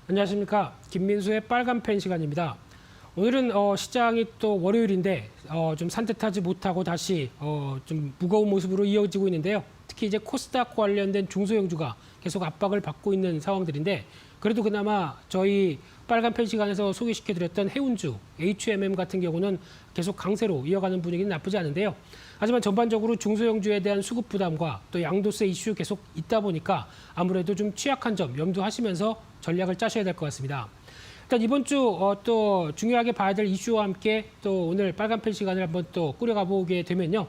안녕하십니까. 김민수의 빨간펜 시간입니다. 오늘은 시장이 또 월요일인데 좀 산뜻하지 못하고 다시 좀 무거운 모습으로 이어지고 있는데요. 특히 이제 코스닥 관련된 중소형주가 계속 압박을 받고 있는 상황들인데 그래도 그나마 저희 빨간펜 시간에서 소개시켜드렸던 해운주, HMM 같은 경우는 계속 강세로 이어가는 분위기는 나쁘지 않은데요. 하지만 전반적으로 중소형주에 대한 수급 부담과 또 양도세 이슈 계속 있다 보니까 아무래도 좀 취약한 점 염두하시면서 전략을 짜셔야 될 것 같습니다. 일단 이번 주 또 중요하게 봐야 될 이슈와 함께 또 오늘 빨간펜 시간을 한번 또 꾸려가 보게 되면요.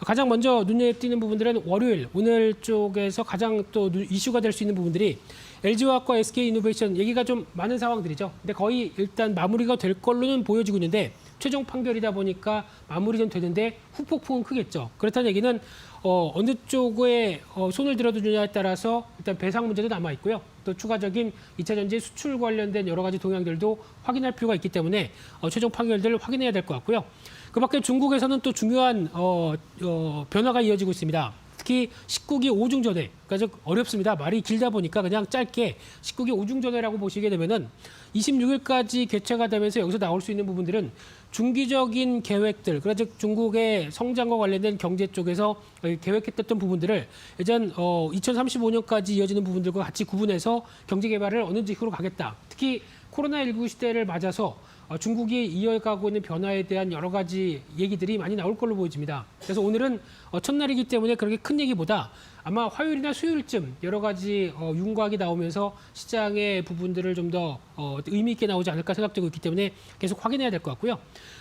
가장 먼저 눈에 띄는 부분들은 월요일 오늘 쪽에서 가장 또 이슈가 될 수 있는 부분들이 LG화학과 SK이노베이션 얘기가 좀 많은 상황들이죠. 근데 거의 일단 마무리가 될 걸로는 보여지고 있는데 최종 판결이다 보니까 마무리는 되는데 후폭풍은 크겠죠. 그렇다는 얘기는 어느 쪽에 손을 들어두느냐에 따라서 일단 배상 문제도 남아 있고요. 또 추가적인 2차 전지 수출 관련된 여러 가지 동향들도 확인할 필요가 있기 때문에 최종 판결들을 확인해야 될 것 같고요. 그밖에 중국에서는 또 중요한 변화가 이어지고 있습니다. 특히 19기 5중 전회, 그러니까 좀 어렵습니다. 말이 길다 보니까 그냥 짧게 19기 5중 전회라고 보시게 되면은 26일까지 개최가 되면서 여기서 나올 수 있는 부분들은 중기적인 계획들, 그래서 중국의 성장과 관련된 경제 쪽에서 계획했던 부분들을 예전 2035년까지 이어지는 부분들과 같이 구분해서 경제 개발을 어느 지역으로 가겠다. 특히 코로나19 시대를 맞아서 중국이 이어가고 있는 변화에 대한 여러 가지 얘기들이 많이 나올 걸로 보여집니다. 그래서 오늘은 첫날이기 때문에 그렇게 큰 얘기보다 아마 화요일이나 수요일쯤 여러 가지 윤곽이 나오면서 시장의 부분들을 좀 더 의미 있게 나오지 않을까 생각되고 있기 때문에 계속 확인해야 될 것 같고요.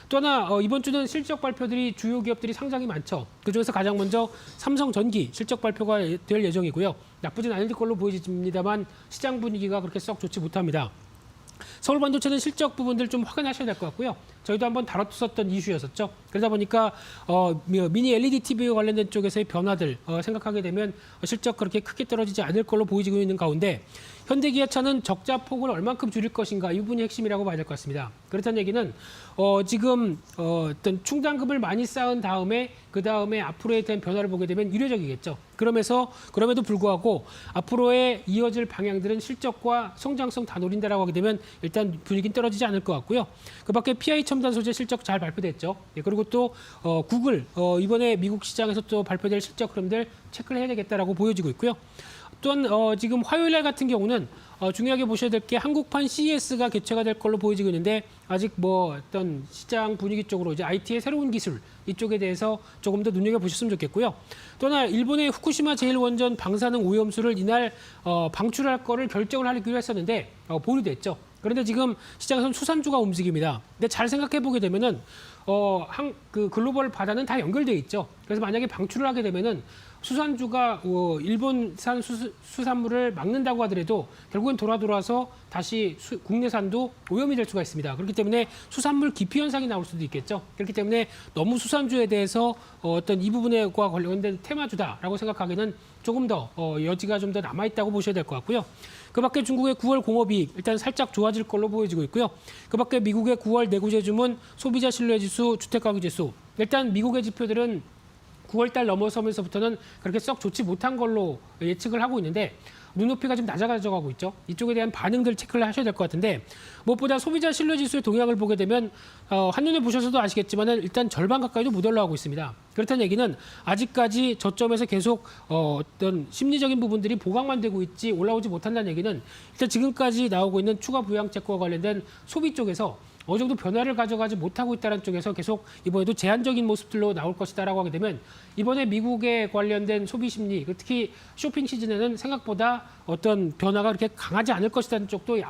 또 하나 이번 주는 실적 발표들이 주요 기업들이 상당히 많죠. 그중에서 가장 먼저 삼성전기 실적 발표가 될 예정이고요. 나쁘진 않을 걸로 보여집니다만 시장 분위기가 그렇게 썩 좋지 못합니다. 서울반도체는 실적 부분들 좀 확인하셔야 될 것 같고요. 저희도 한번 다뤘었던 이슈였었죠. 그러다 보니까 미니 LED TV와 관련된 쪽에서의 변화들 생각하게 되면 실적 그렇게 크게 떨어지지 않을 걸로 보이고 있는 가운데 현대기아차는 적자 폭을 얼만큼 줄일 것인가 이 부분이 핵심이라고 봐야 될 것 같습니다. 그렇다는 얘기는 지금 어떤 충당금을 많이 쌓은 다음에 그 다음에 앞으로에 대한 변화를 보게 되면 유례적이겠죠. 그럼에도 불구하고 앞으로의 이어질 방향들은 실적과 성장성 다 노린다라고 하게 되면 일단 분위기는 떨어지지 않을 것 같고요. 그밖에 PI 첨단 소재 실적 잘 발표됐죠. 그리고 또 구글 이번에 미국 시장에서 또 발표될 실적 흐름들 체크를 해야 되겠다라고 보여지고 있고요. 또한 지금 화요일 날 같은 경우는 중요하게 보셔야 될 게 한국판 CES가 개최가 될 걸로 보여지고 있는데 아직 어떤 시장 분위기 쪽으로 이제 IT의 새로운 기술 이쪽에 대해서 조금 더 눈여겨보셨으면 좋겠고요. 또 하나 일본의 후쿠시마 제1원전 방사능 오염수를 이날 방출할 거를 결정을 하기로 했었는데 보류됐죠. 그런데 지금 시장에서는 수산주가 움직입니다. 근데 잘 생각해 보게 되면은 그 글로벌 바다는 다 연결돼 있죠. 그래서 만약에 방출을 하게 되면은 수산주가 일본산 수산물을 막는다고 하더라도 결국엔 돌아서 다시 국내산도 오염이 될 수가 있습니다. 그렇기 때문에 수산물 기피 현상이 나올 수도 있겠죠. 그렇기 때문에 너무 수산주에 대해서 어떤 이 부분과 관련된 테마주다라고 생각하기는 조금 더 여지가 좀 더 남아있다고 보셔야 될 것 같고요. 그밖에 중국의 9월 공업이익 일단 살짝 좋아질 걸로 보여지고 있고요. 그밖에 미국의 9월 내구재 주문, 소비자 신뢰지수, 주택가격지수 일단 미국의 지표들은 9월 달 넘어서면서부터는 그렇게 썩 좋지 못한 걸로 예측을 하고 있는데 눈높이가 좀 낮아가져가고 있죠. 이쪽에 대한 반응들 체크를 하셔야 될 것 같은데 무엇보다 소비자 신뢰지수의 동향을 보게 되면 한눈에 보셔서도 아시겠지만 일단 절반 가까이도 못 올라가고 있습니다. 그렇다는 얘기는 아직까지 저점에서 계속 어떤 심리적인 부분들이 보강만 되고 있지 올라오지 못한다는 얘기는 일단 지금까지 나오고 있는 추가 부양책과 관련된 소비 쪽에서 어느 정도 변화를 가져가지 못하고 있다는 쪽에서 계속 이번에도 제한적인 모습들로 나올 것이다라고 하게 되면 이번에 미국에 관련된 소비 심리, 특히 쇼핑 시즌에는 생각보다 어떤 변화가 그렇게 강하지 않을 것이라는 쪽도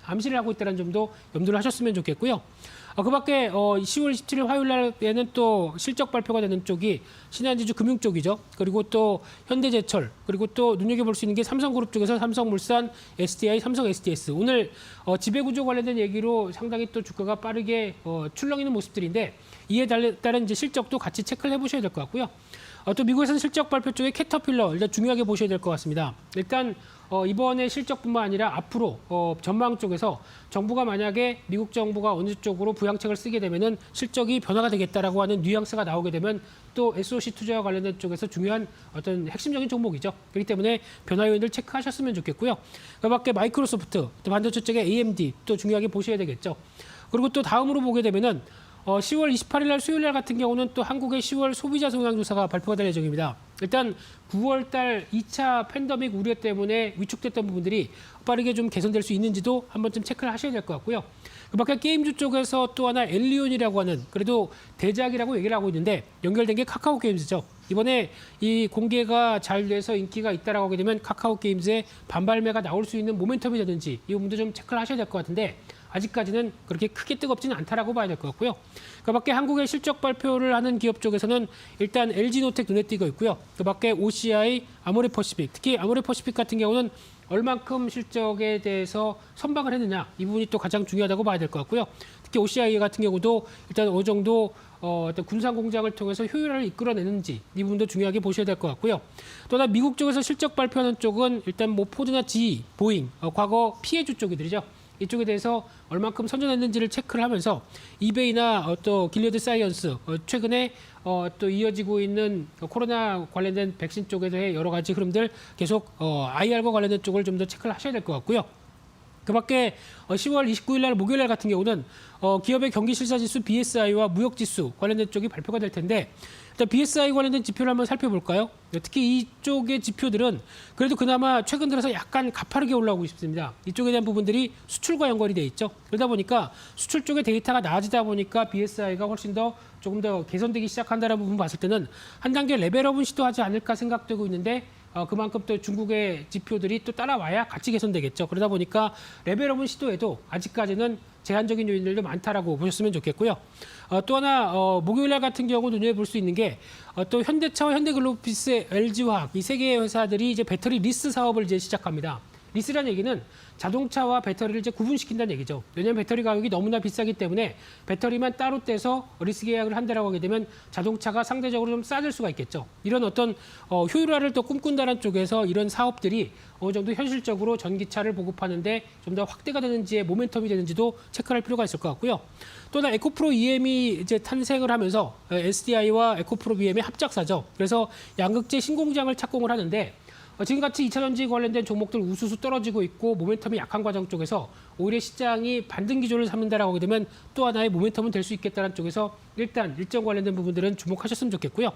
암시를 하고 있다는 점도 염두를 하셨으면 좋겠고요. 그밖에 10월 17일 화요일 날에는 또 실적 발표가 되는 쪽이 신한지주 금융 쪽이죠. 그리고 또 현대제철, 그리고 또 눈여겨볼 수 있는 게 삼성그룹 쪽에서 삼성물산, SDI, 삼성 SDS. 오늘 지배구조 관련된 얘기로 상당히 또 주가가 빠르게 출렁이는 모습들인데 이에 따른 이제 실적도 같이 체크를 해보셔야 될 것 같고요. 또 미국에서는 실적 발표 쪽에 캐터필러 일단 중요하게 보셔야 될 것 같습니다. 일단 이번에 실적뿐만 아니라 앞으로 전망 쪽에서 정부가 만약에 미국 정부가 어느 쪽으로 부양책을 쓰게 되면은 실적이 변화가 되겠다라고 하는 뉘앙스가 나오게 되면 또 SOC 투자와 관련된 쪽에서 중요한 어떤 핵심적인 종목이죠. 그렇기 때문에 변화 요인들 체크하셨으면 좋겠고요. 그밖에 마이크로소프트, 또 반도체 쪽에 AMD 또 중요하게 보셔야 되겠죠. 그리고 또 다음으로 보게 되면은 10월 28일 날 수요일 날 같은 경우는 또 한국의 10월 소비자 성향 조사가 발표가 될 예정입니다. 일단 9월 달 2차 팬데믹 우려 때문에 위축됐던 부분들이 빠르게 좀 개선될 수 있는지도 한 번쯤 체크를 하셔야 될 것 같고요. 그밖에 게임주 쪽에서 또 하나 엘리온이라고 하는 그래도 대작이라고 얘기를 하고 있는데 연결된 게 카카오 게임즈죠. 이번에 이 공개가 잘 돼서 인기가 있다라고 하게 되면 카카오 게임즈의 반발매가 나올 수 있는 모멘텀이라든지 이 부분도 좀 체크를 하셔야 될 것 같은데 아직까지는 그렇게 크게 뜨겁지는 않다라고 봐야 될 것 같고요. 그밖에 한국의 실적 발표를 하는 기업 쪽에서는 일단 LG노텍 눈에 띄고 있고요. 그밖에 OCI, 아모레퍼시픽, 특히 아모레퍼시픽 같은 경우는 얼만큼 실적에 대해서 선방을 했느냐 이 부분이 또 가장 중요하다고 봐야 될 것 같고요. 특히 OCI 같은 경우도 일단 어느 정도 어떤 군산 공장을 통해서 효율을 이끌어내는지 이 부분도 중요하게 보셔야 될 것 같고요. 또 하나 미국 쪽에서 실적 발표하는 쪽은 일단 뭐 포드나 GE, 보잉, 과거 피해주 쪽이들이죠. 이쪽에 대해서 얼만큼 선전했는지를 체크를 하면서 이베이나 또 길리어드 사이언스 최근에 또 이어지고 있는 코로나 관련된 백신 쪽에서의 여러 가지 흐름들 계속 IR과 관련된 쪽을 좀 더 체크를 하셔야 될 것 같고요. 그밖에 10월 29일 날 목요일 날 같은 경우는 기업의 경기실사지수 BSI와 무역지수 관련된 쪽이 발표가 될 텐데 일단 BSI 관련된 지표를 한번 살펴볼까요? 특히 이쪽의 지표들은 그래도 그나마 최근 들어서 약간 가파르게 올라오고 있습니다. 이쪽에 대한 부분들이 수출과 연관이 돼 있죠. 그러다 보니까 수출 쪽의 데이터가 나아지다 보니까 BSI가 훨씬 더 조금 더 개선되기 시작한다는 부분 봤을 때는 한 단계 레벨업은 시도하지 않을까 생각되고 있는데 그만큼 또 중국의 지표들이 또 따라와야 같이 개선되겠죠. 그러다 보니까 레벨업은 시도해도 아직까지는 제한적인 요인들도 많다라고 보셨으면 좋겠고요. 또 하나 목요일 날 같은 경우 눈여겨볼 수 있는 게 또 현대차와 현대글로비스, LG화학 이 세 개의 회사들이 이제 배터리 리스 사업을 이제 시작합니다. 리스라는 얘기는 자동차와 배터리를 이제 구분시킨다는 얘기죠. 왜냐하면 배터리 가격이 너무나 비싸기 때문에 배터리만 따로 떼서 리스 계약을 한다라고 하게 되면 자동차가 상대적으로 좀 싸질 수가 있겠죠. 이런 어떤 효율화를 또 꿈꾼다는 쪽에서 이런 사업들이 어느 정도 현실적으로 전기차를 보급하는데 좀 더 확대가 되는지의 모멘텀이 되는지도 체크할 필요가 있을 것 같고요. 또 하나 에코프로 EM이 이제 탄생을 하면서 SDI와 에코프로 EM의 합작사죠. 그래서 양극재 신공장을 착공을 하는데 지금같이 2차 전지 관련된 종목들 우수수 떨어지고 있고 모멘텀이 약한 과정 쪽에서 오히려 시장이 반등 기조를 삼는다라고 하게 되면 또 하나의 모멘텀은 될 수 있겠다는 쪽에서 일단 일정 관련된 부분들은 주목하셨으면 좋겠고요.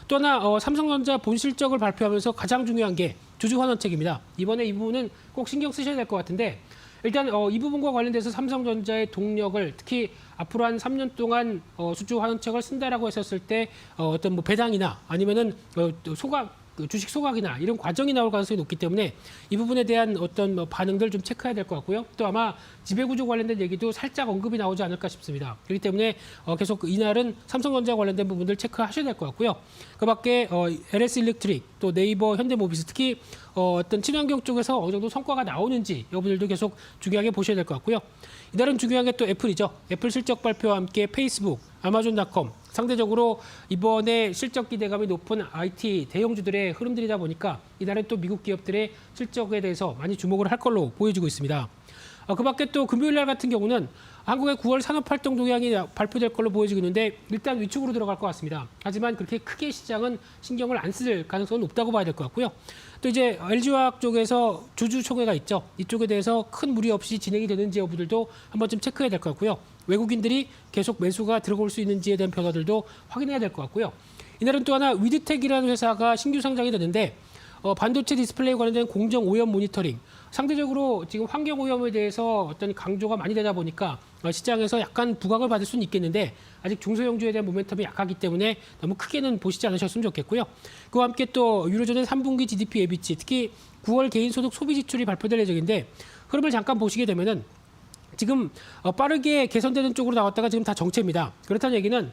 또 하나 삼성전자 본 실적을 발표하면서 가장 중요한 게 주주 환원책입니다. 이번에 이 부분은 꼭 신경 쓰셔야 될 것 같은데 일단 이 부분과 관련돼서 삼성전자의 동력을 특히 앞으로 한 3년 동안 주주 환원책을 쓴다라고 했었을 때 어떤 뭐 배당이나 아니면은 소각 주식 소각이나 이런 과정이 나올 가능성이 높기 때문에 이 부분에 대한 어떤 반응들 좀 체크해야 될 것 같고요. 또 아마 지배구조 관련된 얘기도 살짝 언급이 나오지 않을까 싶습니다. 그렇기 때문에 계속 이날은 삼성전자 관련된 부분들 체크하셔야 될 것 같고요. 그밖에 LS 일렉트릭, 또 네이버, 현대모비스 특히 어떤 친환경 쪽에서 어느 정도 성과가 나오는지 여러분들도 계속 중요하게 보셔야 될 것 같고요. 이날은 중요한 게 또 애플이죠. 애플 실적 발표와 함께 페이스북, 아마존닷컴 상대적으로 이번에 실적 기대감이 높은 IT 대형주들의 흐름들이다 보니까 이날은 또 미국 기업들의 실적에 대해서 많이 주목을 할 걸로 보여지고 있습니다. 그밖에 또 금요일 날 같은 경우는 한국의 9월 산업활동 동향이 발표될 걸로 보여지고 있는데 일단 위축으로 들어갈 것 같습니다. 하지만 그렇게 크게 시장은 신경을 안 쓸 가능성은 높다고 봐야 될 것 같고요. 또 이제 LG화학 쪽에서 주주총회가 있죠. 이쪽에 대해서 큰 무리 없이 진행이 되는지 여부들도 한 번쯤 체크해야 될 것 같고요. 외국인들이 계속 매수가 들어올 수 있는지에 대한 변화들도 확인해야 될 것 같고요. 이날은 또 하나 위드텍이라는 회사가 신규 상장이 되는데 반도체 디스플레이 관련된 공정 오염 모니터링 상대적으로 지금 환경 오염에 대해서 어떤 강조가 많이 되다 보니까 시장에서 약간 부각을 받을 수는 있겠는데 아직 중소형주에 대한 모멘텀이 약하기 때문에 너무 크게는 보시지 않으셨으면 좋겠고요. 그와 함께 또 유로존의 3분기 GDP 예비치 특히 9월 개인소득 소비 지출이 발표될 예정인데 흐름을 잠깐 보시게 되면은 지금 빠르게 개선되는 쪽으로 나왔다가 지금 다 정체입니다. 그렇다는 얘기는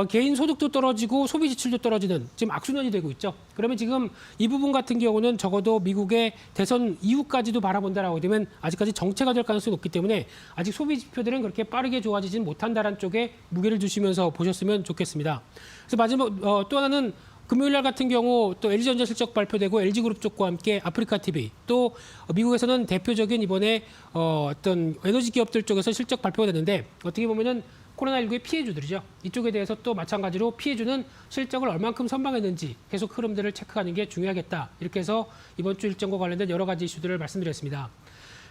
개인 소득도 떨어지고 소비 지출도 떨어지는 지금 악순환이 되고 있죠. 그러면 지금 이 부분 같은 경우는 적어도 미국의 대선 이후까지도 바라본다라고 되면 아직까지 정체가 될 가능성이 높기 때문에 아직 소비 지표들은 그렇게 빠르게 좋아지진 못한다는 쪽에 무게를 두시면서 보셨으면 좋겠습니다. 그래서 마지막 또 하나는 금요일 날 같은 경우 또 LG전자 실적 발표되고 LG그룹 쪽과 함께 아프리카 TV 또 미국에서는 대표적인 이번에 어떤 에너지 기업들 쪽에서 실적 발표가 됐는데 어떻게 보면은 코로나19의 피해주들이죠. 이쪽에 대해서 또 마찬가지로 피해주는 실적을 얼만큼 선방했는지 계속 흐름들을 체크하는 게 중요하겠다. 이렇게 해서 이번 주 일정과 관련된 여러 가지 이슈들을 말씀드렸습니다.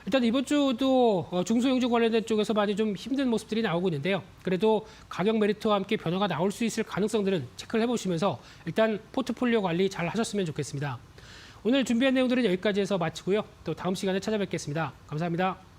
일단 이번 주도 중소형주 관련된 쪽에서 많이 좀 힘든 모습들이 나오고 있는데요. 그래도 가격 메리트와 함께 변화가 나올 수 있을 가능성들은 체크를 해보시면서 일단 포트폴리오 관리 잘 하셨으면 좋겠습니다. 오늘 준비한 내용들은 여기까지 해서 마치고요. 또 다음 시간에 찾아뵙겠습니다. 감사합니다.